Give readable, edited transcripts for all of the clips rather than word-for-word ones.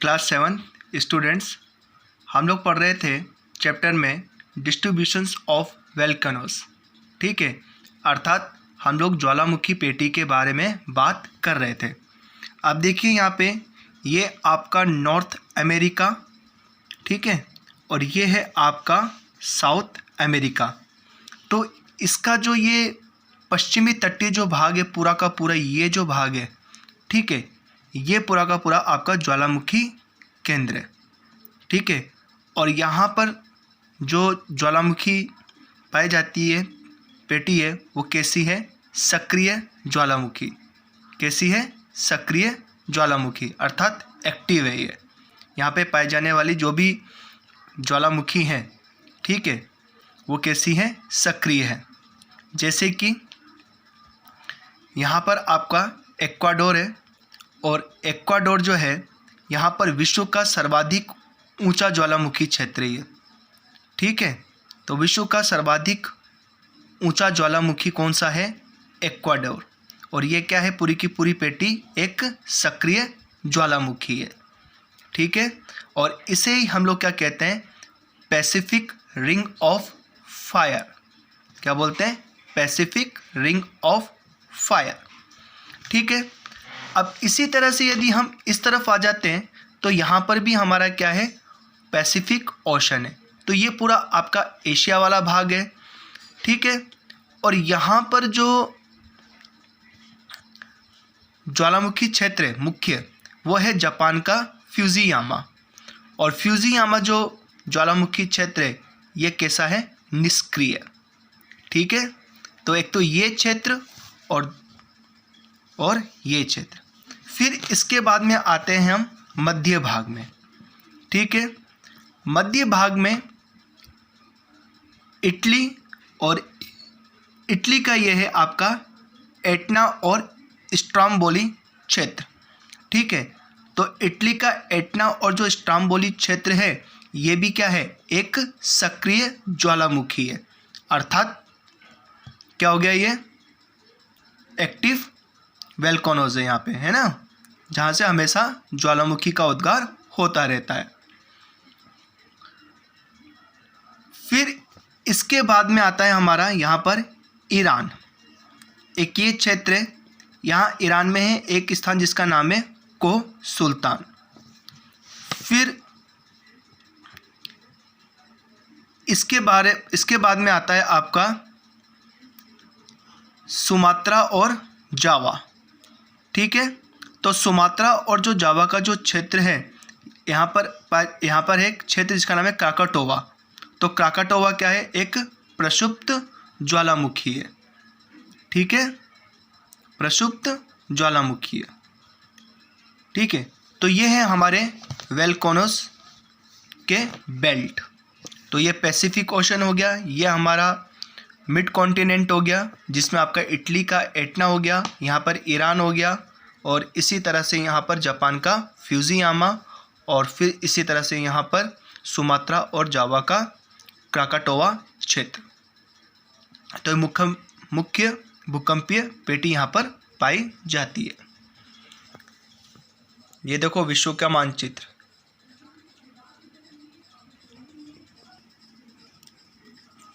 Class 7 students, हम लोग पढ़ रहे थे चैप्टर में डिस्ट्रीब्यूशंस ऑफ वोल्केनोस। ठीक है, अर्थात हम लोग ज्वालामुखी पेटी के बारे में बात कर रहे थे। अब देखिए यहाँ पे ये आपका नॉर्थ अमेरिका, ठीक है, और ये है आपका साउथ अमेरिका। तो इसका जो ये पश्चिमी तटीय जो भाग है पूरा का पूरा, ये जो भाग है, ठीक है, ये पूरा का पूरा आपका ज्वालामुखी केंद्र है। ठीक है, और यहाँ पर जो ज्वालामुखी पाई जाती है पेटी है वो कैसी है? सक्रिय ज्वालामुखी। कैसी है? सक्रिय ज्वालामुखी, अर्थात एक्टिव है ये। यहाँ पे पाई जाने वाली जो भी ज्वालामुखी हैं, ठीक है, वो कैसी है? सक्रिय है। जैसे कि यहाँ पर आपका इक्वाडोर है, और इक्वाडोर जो है यहाँ पर विश्व का सर्वाधिक ऊंचा ज्वालामुखी क्षेत्र है। ठीक है, तो विश्व का सर्वाधिक ऊंचा ज्वालामुखी कौन सा है? इक्वाडोर। और ये क्या है? पूरी की पूरी पेटी एक सक्रिय ज्वालामुखी है। ठीक है, और इसे ही हम लोग क्या कहते हैं? Pacific ring of fire. क्या बोलते हैं? Pacific ring of fire. ठीक है, अब इसी तरह से यदि हम इस तरफ आ जाते हैं तो यहाँ पर भी हमारा क्या है? पैसिफिक ओशन है। तो ये पूरा आपका एशिया वाला भाग है। ठीक है, और यहाँ पर जो ज्वालामुखी क्षेत्र है मुख्य, वो है जापान का फ्यूजियामा। और फ्यूजियामा जो ज्वालामुखी क्षेत्र है ये कैसा है? निष्क्रिय। ठीक है, तो एक तो ये क्षेत्र और ये क्षेत्र। फिर इसके बाद में आते हैं हम मध्य भाग में। ठीक है, मध्य भाग में इटली, और इटली का ये है आपका एटना और स्ट्राम्बोली क्षेत्र। ठीक है, तो इटली का एटना और जो स्ट्राम्बोली क्षेत्र है ये भी क्या है? एक सक्रिय ज्वालामुखी है। अर्थात क्या हो गया? ये एक्टिव वोल्केनोज है यहाँ पे, है ना, जहाँ से हमेशा ज्वालामुखी का उद्गार होता रहता है। फिर इसके बाद में आता है हमारा यहाँ पर ईरान। एक ये क्षेत्र है, यहाँ ईरान में है एक स्थान जिसका नाम है कोह सुल्तान। फिर इसके बाद में आता है आपका सुमात्रा और जावा। ठीक है, तो सुमात्रा और जो जावा का जो क्षेत्र है यहाँ पर है एक क्षेत्र जिसका नाम है क्राकाटोवा। तो क्राकाटोवा क्या है? एक प्रक्षुब्ध ज्वालामुखी है। ठीक है, प्रक्षुब्ध ज्वालामुखी है। ठीक है, तो ये है हमारे वोल्केनोस के बेल्ट। तो ये पैसिफिक ओशन हो गया, ये हमारा मिड कॉन्टिनेंट हो गया जिसमें आपका इटली का एटना हो गया, यहाँ पर ईरान हो गया, और इसी तरह से यहाँ पर जापान का फ्यूजियामा, और फिर इसी तरह से यहाँ पर सुमात्रा और जावा का क्राकाटोवा क्षेत्र। तो मुख्य भूकंपीय पेटी यहाँ पर पाई जाती है। ये देखो विश्व का मानचित्र।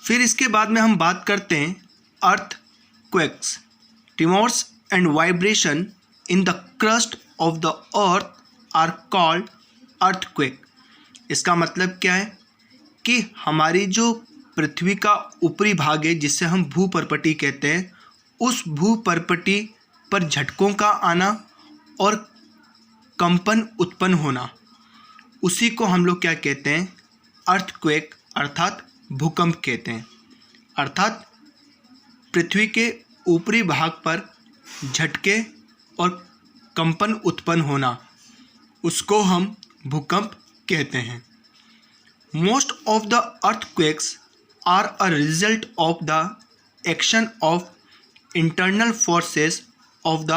फिर इसके बाद में हम बात करते हैं earthquakes, tremors and vibration in the crust of the earth are called earthquake. इसका मतलब क्या है? कि हमारी जो पृथ्वी का ऊपरी भाग है जिसे हम भूपर्पटी कहते हैं, उस भूपर्पटी पर झटकों का आना और कंपन उत्पन्न होना, उसी को हम लोग क्या कहते हैं? अर्थक्वेक, अर्थात भूकंप कहते हैं। अर्थात पृथ्वी के ऊपरी भाग पर झटके और कंपन उत्पन्न होना, उसको हम भूकंप कहते हैं। Most of the earthquakes are a result of the action of internal forces of the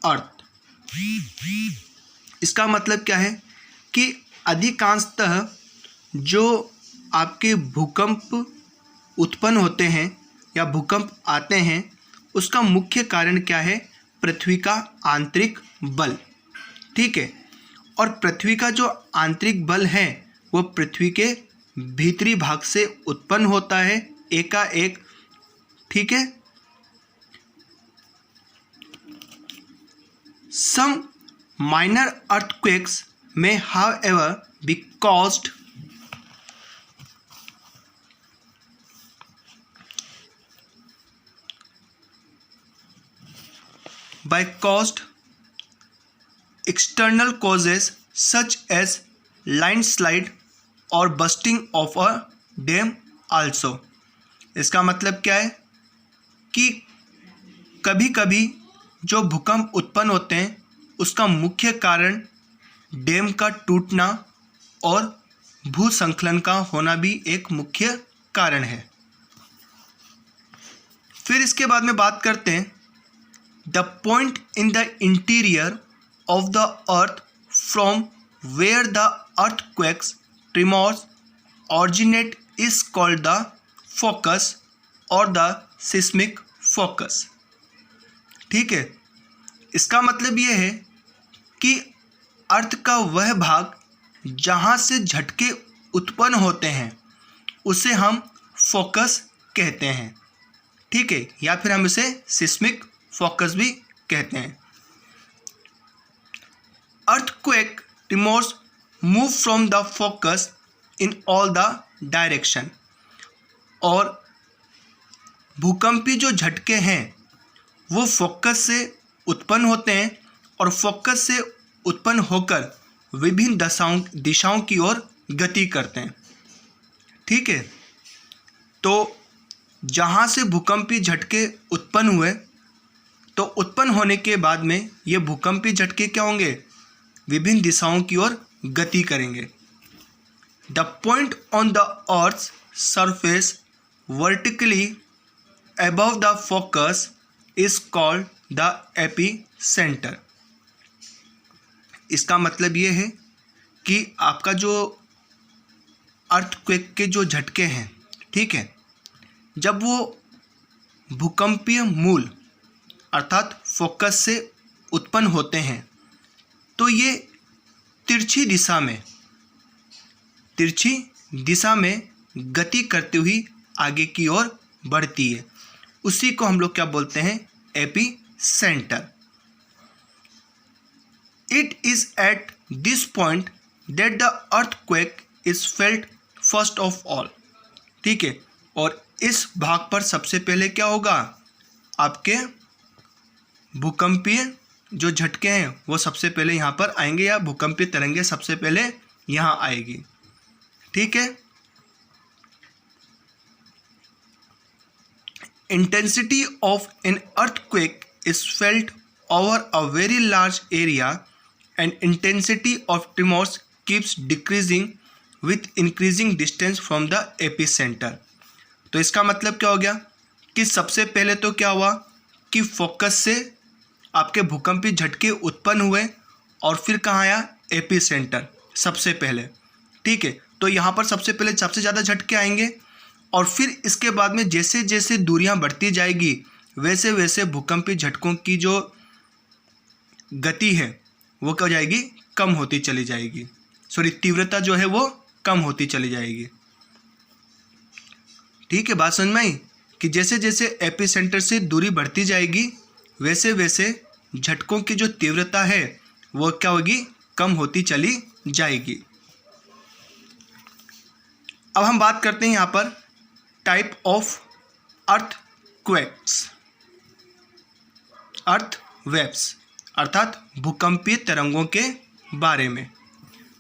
earth. इसका मतलब क्या है? कि अधिकांशतः जो आपके भूकंप उत्पन्न होते हैं या भूकंप आते हैं, उसका मुख्य कारण क्या है? पृथ्वी का आंतरिक बल। ठीक है, और पृथ्वी का जो आंतरिक बल है वो पृथ्वी के भीतरी भाग से उत्पन्न होता है एकाएक, ठीक है। Some minor earthquakes may however be caused by external causes such as landslide or busting of a dam also। इसका मतलब क्या है कि कभी कभी जो भूकंप उत्पन्न होते हैं उसका मुख्य कारण डैम का टूटना और भूसंकलन का होना भी एक मुख्य कारण है। फिर इसके बाद में बात करते हैं the point in the interior of the earth from where the earthquakes tremors originate is called the focus और द सिस्मिक फोकस, ठीक है। इसका मतलब ये है कि अर्थ का वह भाग जहाँ से झटके उत्पन्न होते हैं उसे हम फोकस कहते हैं, ठीक है, या फिर हम इसे सिस्मिक फोकस भी कहते हैं। Earthquake tremors move from the focus in all the direction, और भूकंपी जो झटके हैं वो फोकस से उत्पन्न होते हैं और फोकस से उत्पन्न होकर विभिन्न दिशाओं की ओर गति करते हैं, ठीक है। तो जहाँ से भूकंपी झटके उत्पन्न हुए तो उत्पन्न होने के बाद में ये भूकंपी झटके क्या होंगे, विभिन्न दिशाओं की ओर गति करेंगे। The point on the earth surface vertically above the focus is called the AP centre. इसका मतलब ये है कि आपका जो अर्थक्वेक के जो झटके हैं, ठीक है, जब वो भूकंपीय मूल अर्थात फोकस से उत्पन्न होते हैं तो ये तिरछी दिशा में गति करती हुई आगे की ओर बढ़ती है। उसी को हम लोग क्या बोलते हैं, AP centre. It is at this point that the earthquake is felt first of all, ठीक है। और इस भाग पर सबसे पहले क्या होगा, आपके भूकंपीय जो झटके हैं वो सबसे पहले यहाँ पर आएंगे, या भूकंपीय तरंगे सबसे पहले यहाँ आएगी, ठीक है। Intensity of an earthquake is felt over a very large area and intensity of tremors keeps decreasing with increasing distance from the epicenter। तो इसका मतलब क्या हो गया कि सबसे पहले तो क्या हुआ कि फोकस से आपके भूकंपी झटके उत्पन्न हुए और फिर कहाँ आया, एपीसेंटर सबसे पहले, ठीक है। तो यहाँ पर सबसे पहले सबसे ज़्यादा झटके आएंगे और फिर इसके बाद में जैसे जैसे दूरियाँ बढ़ती जाएगी वैसे वैसे भूकंपी झटकों की जो गति है वो क्या हो जाएगी, कम होती चली जाएगी, तीव्रता जो है वो कम होती चली जाएगी, ठीक है। बात समझ में आई कि जैसे जैसे एपीसेंटर से दूरी बढ़ती जाएगी वैसे वैसे झटकों की जो तीव्रता है वो क्या होगी, कम होती चली जाएगी। अब हम बात करते हैं यहाँ पर टाइप ऑफ अर्थवेव्स अर्थात भूकंपीय तरंगों के बारे में।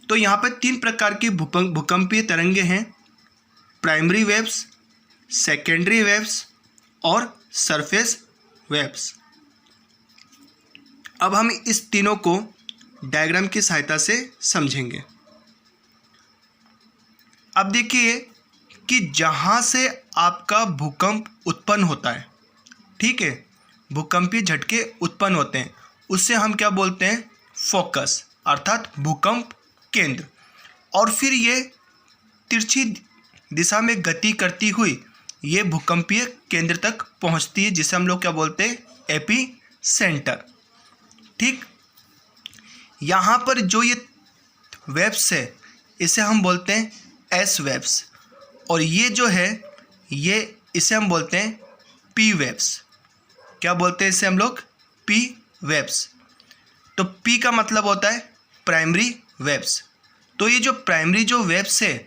तो यहाँ पर 3 प्रकार की भूकंपीय तरंगे हैं, प्राइमरी वेव्स, सेकेंडरी वेव्स और सरफेस वेव्स। अब हम इस तीनों को डायग्राम की सहायता से समझेंगे। अब देखिए कि जहाँ से आपका भूकंप उत्पन्न होता है, ठीक है, भूकंपीय झटके उत्पन्न होते हैं, उससे हम क्या बोलते हैं, फोकस अर्थात भूकंप केंद्र। और फिर ये तिरछी दिशा में गति करती हुई ये भूकंपीय केंद्र तक पहुंचती है, जिसे हम लोग क्या बोलते हैं, एपी सेंटर, ठीक। यहाँ पर जो ये वेव्स है इसे हम बोलते हैं एस वेव्स, और ये जो है ये इसे हम बोलते हैं पी वेव्स। क्या बोलते हैं इसे हम लोग? P waves. तो पी का मतलब होता है प्राइमरी वेव्स। तो ये जो प्राइमरी जो वेव्स है,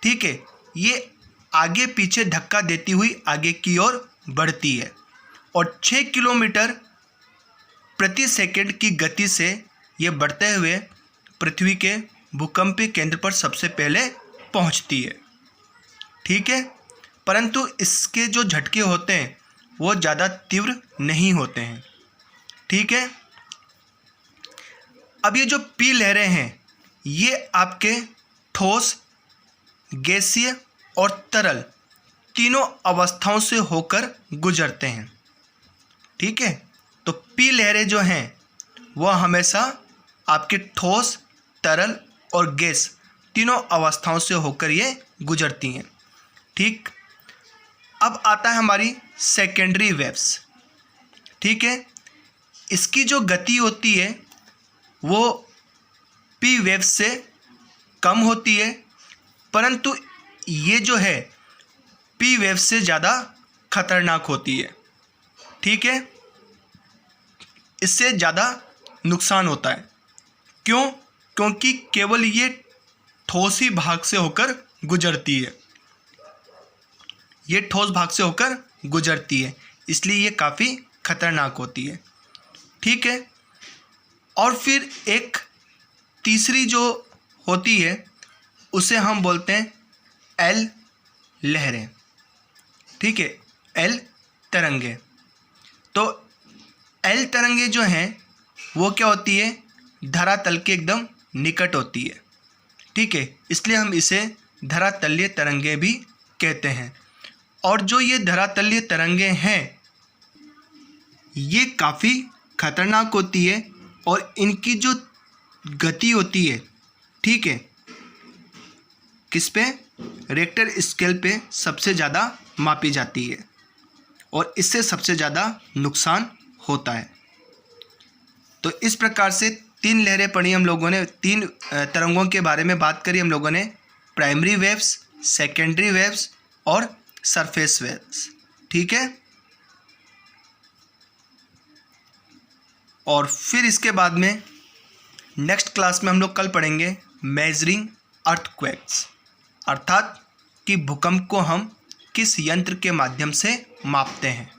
ठीक है, ये आगे पीछे धक्का देती हुई आगे की ओर बढ़ती है और 6 किलोमीटर प्रति सेकंड की गति से ये बढ़ते हुए पृथ्वी के भूकंपीय केंद्र पर सबसे पहले पहुंचती है। ठीक है, परंतु इसके जो झटके होते हैं वो ज़्यादा तीव्र नहीं होते हैं। ठीक है, अब ये जो पी लहरें हैं ये आपके ठोस, गैसीय और तरल तीनों अवस्थाओं से होकर गुजरते हैं। ठीक है, तो पी लहरें जो हैं वह हमेशा आपके ठोस, तरल और गैस तीनों अवस्थाओं से होकर ये गुजरती हैं। ठीक, अब आता है हमारी सेकेंडरी वेव्स। ठीक है, इसकी जो गति होती है वो पी वेव्स से कम होती है, परंतु ये जो है पी वेव्स से ज़्यादा खतरनाक होती है। ठीक है, इससे ज़्यादा नुकसान होता है। क्यों? क्योंकि केवल ये ठोस ही भाग से होकर गुजरती है, ये ठोस भाग से होकर गुजरती है, इसलिए ये काफ़ी खतरनाक होती है। ठीक है, और फिर एक तीसरी जो होती है उसे हम बोलते हैं एल लहरें। ठीक है, एल तरंगे। तो एल तरंगे जो हैं वो क्या होती है? धरातल के एकदम निकट होती है। ठीक है, इसलिए हम इसे धरातलीय तरंगे भी कहते हैं। और जो ये धरातलीय तरंगे हैं ये काफ़ी खतरनाक होती है और इनकी जो गति होती है, ठीक है, किस पे? रिक्टर स्केल पे सबसे ज़्यादा मापी जाती है और इससे सबसे ज़्यादा नुकसान होता है। तो इस प्रकार से 3 लहरें पढ़ी हम लोगों ने, 3 तरंगों के बारे में बात करी हम लोगों ने, प्राइमरी वेव्स, सेकेंडरी वेव्स और सरफेस वेव्स। ठीक है, और फिर इसके बाद में नेक्स्ट क्लास में हम लोग कल पढ़ेंगे मेजरिंग अर्थक्वेक्स, अर्थात कि भूकंप को हम किस यंत्र के माध्यम से मापते हैं।